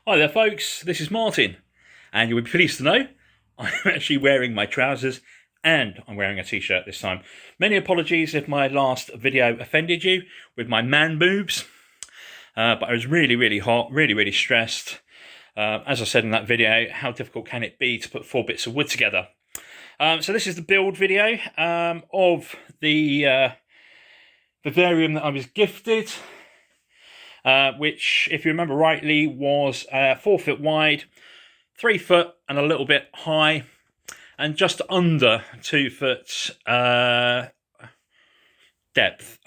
Hi there folks, this is Martin, and you'll be pleased to know I'm actually wearing my trousers and I'm wearing a t-shirt this time. Many apologies if my last video offended you with my man boobs, but I was really hot, really stressed. As I said in that video, how difficult can it be to put 4 bits of wood together? So this is the build video of the vivarium that I was gifted. Which, if you remember rightly, was 4 foot wide, 3 foot and a little bit high, and just under 2 foot depth,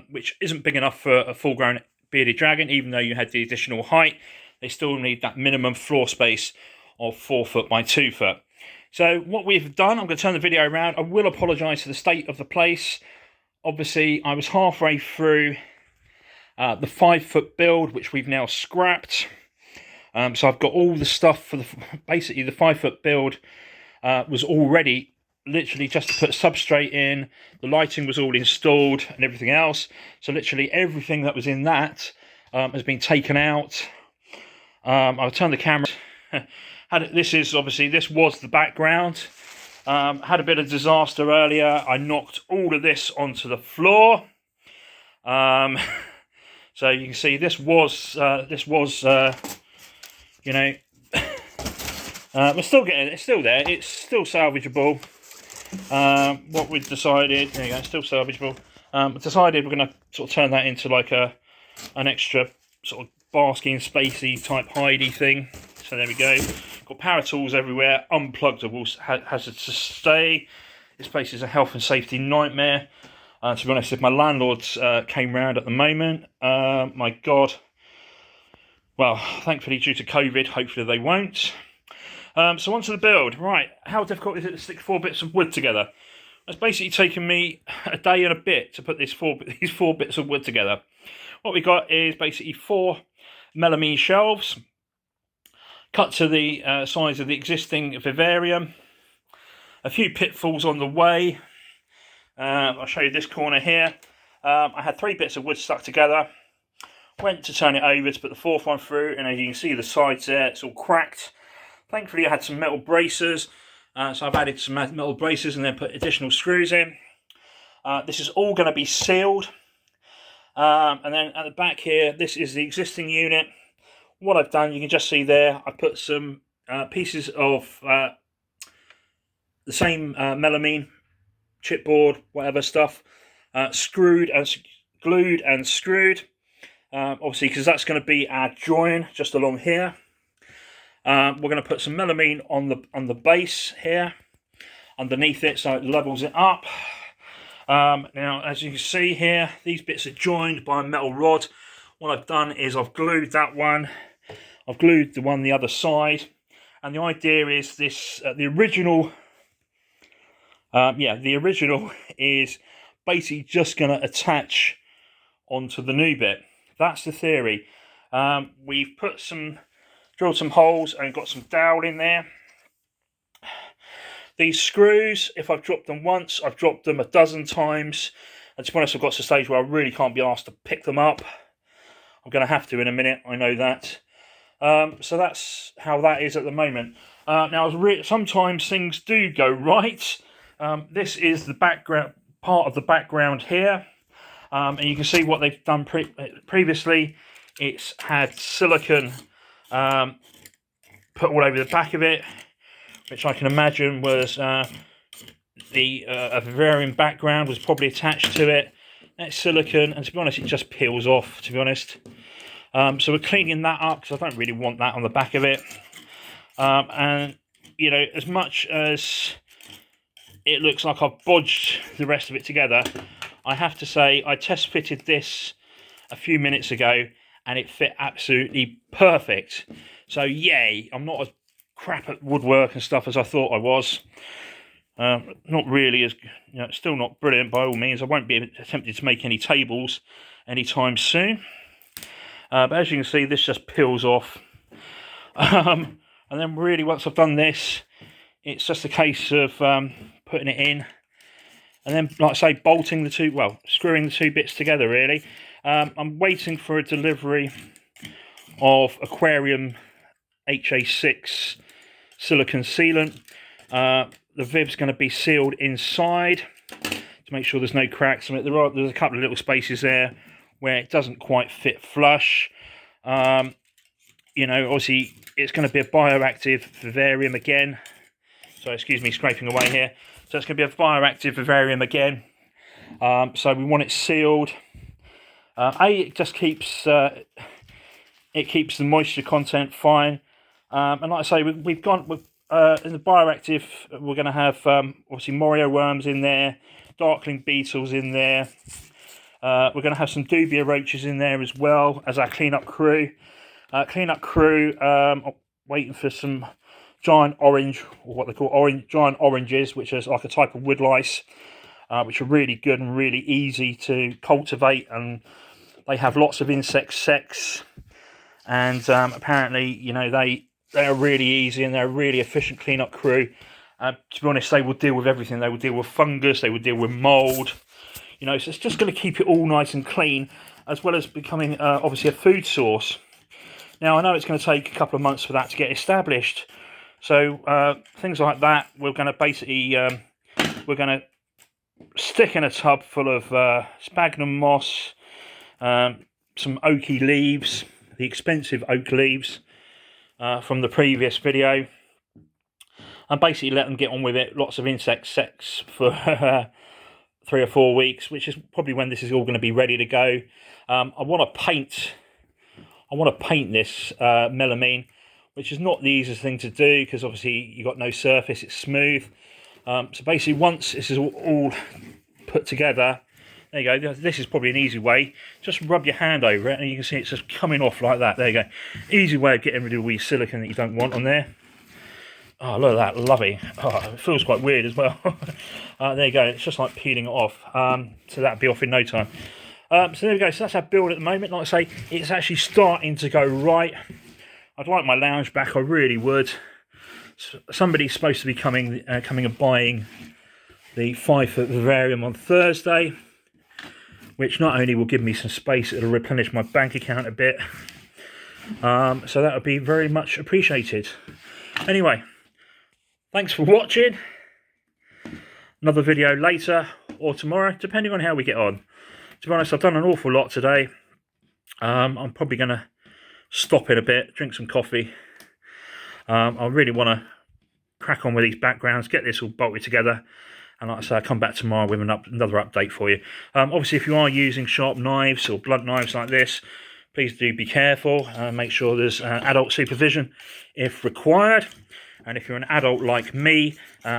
which isn't big enough for a full-grown bearded dragon. Even though you had the additional height, they still need that minimum floor space of 4 foot by 2 foot. So what we've done, I'm going to turn the video around. I will apologise for the state of the place. Obviously, I was halfway through the 5 foot build, which we've now scrapped. So I've got all the stuff for basically the 5 foot build was already literally just to put substrate in. The lighting was all installed and everything else. So literally everything that was in that has been taken out. I'll turn the camera. This was the background. Had a bit of disaster earlier. I knocked all of this onto the floor. So you can see this was you know, we're still getting it. It's still there. It's still salvageable. What we've decided, there you go, it's still salvageable. Decided we're going to sort of turn that into like an extra sort of basking, spacey type hidey thing. So there we go. Got power tools everywhere. Unplugged hazard to stay. This place is a health and safety nightmare. To be honest, if my landlords came round at the moment, my God. Well, thankfully due to COVID, hopefully they won't. So onto the build. Right, how difficult is it to stick 4 bits of wood together? It's basically taken me a day and a bit to put these 4 bits of wood together. What we got is basically 4 melamine shelves, cut to the size of the existing vivarium. A few pitfalls on the way. I'll show you this corner here. I had 3 bits of wood stuck together. Went to turn it over to put the 4th one through, and as you can see the sides there, it's all cracked. Thankfully I had some metal braces, so I've added some metal braces and then put additional screws in. This is all going to be sealed. And then at the back here, this is the existing unit. What I've done, you can just see there, I put some pieces of the same melamine chipboard, whatever stuff, screwed and glued and screwed. Obviously, because that's going to be our join just along here. We're going to put some melamine on the base here, underneath it, so it levels it up. Now, as you can see here, these bits are joined by a metal rod. What I've done is I've glued that one. I've glued the one the other side, and the idea is this: the original is basically just going to attach onto the new bit. That's the theory. We've drilled some holes and got some dowel in there. These screws, if I've dropped them once, I've dropped them a dozen times. And to be honest, I've got to a stage where I really can't be asked to pick them up. I'm going to have to in a minute, I know that. So that's how that is at the moment. Now, sometimes things do go right. This is the background, part of the background here. And you can see what they've done previously. It's had silicone put all over the back of it, which I can imagine was the vivarium background was probably attached to it. That's silicone, and to be honest, it just peels off, to be honest. So we're cleaning that up, because I don't really want that on the back of it. And, you know, as much as it looks like I've bodged the rest of it together, I have to say I test fitted this a few minutes ago and it fit absolutely perfect. So yay, I'm not as crap at woodwork and stuff as I thought I was. Not really, as you know, still not brilliant by all means. I won't be attempting to make any tables anytime soon. But as you can see, this just peels off. And then really once I've done this, it's just a case of putting it in. And then, like I say, bolting the two, well, screwing the 2 bits together, really. I'm waiting for a delivery of aquarium HA6 silicone sealant. The Viv's going to be sealed inside to make sure there's no cracks. I mean, there's a couple of little spaces there where it doesn't quite fit flush. You know, obviously it's going to be a bioactive vivarium again. So excuse me scraping away here. So it's going to be a bioactive vivarium again. So we want it sealed. It just keeps the moisture content fine. And like I say, we've gone with in the bioactive. We're going to have obviously Morio worms in there, darkling beetles in there. We're going to have some dubia roaches in there as well as our cleanup crew. Waiting for some giant orange, or what they call giant oranges, which is like a type of wood lice, which are really good and really easy to cultivate, and they have lots of insect sex, and apparently, you know, they are really easy and they're a really efficient cleanup crew. To be honest, they will deal with everything. They will deal with fungus, they will deal with mold, you know, so it's just going to keep it all nice and clean, as well as becoming obviously a food source. Now, I know it's going to take a couple of months for that to get established, so things like that, we're going to basically we're going to stick in a tub full of sphagnum moss, some oaky leaves, the expensive oak leaves from the previous video, and basically let them get on with it. Lots of insect sex for 3 or 4 weeks, which is probably when this is all going to be ready to go. I want to paint this melamine, which is not the easiest thing to do because obviously you've got no surface, it's smooth. So basically, once this is all put together, there you go. This is probably an easy way. Just rub your hand over it and you can see it's just coming off like that. There you go. Easy way of getting rid of all your silicone that you don't want on there. Oh, look at that, lovely. Oh, it feels quite weird as well. There you go. It's just like peeling it off. So that'll be off in no time. So there we go. So that's our build at the moment. Like I say, it's actually starting to go right. I'd like my lounge back. I really would. Somebody's supposed to be coming and buying the 5-foot vivarium on Thursday, which not only will give me some space, it'll replenish my bank account a bit. So that would be very much appreciated. Anyway, thanks for watching. Another video later or tomorrow, depending on how we get on. To be honest, I've done an awful lot today. I'm probably going to stop in a bit, drink some coffee. I really want to crack on with these backgrounds, get this all bolted together. And like I say, I'll come back tomorrow with another update for you. Obviously, if you are using sharp knives or blunt knives like this, please do be careful. Make sure there's adult supervision if required. And if you're an adult like me,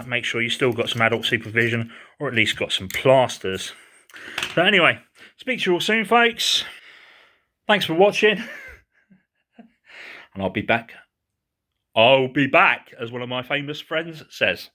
make sure you still got some adult supervision, or at least got some plasters. So anyway, speak to you all soon, folks. Thanks for watching. And I'll be back. I'll be back, as one of my famous friends says.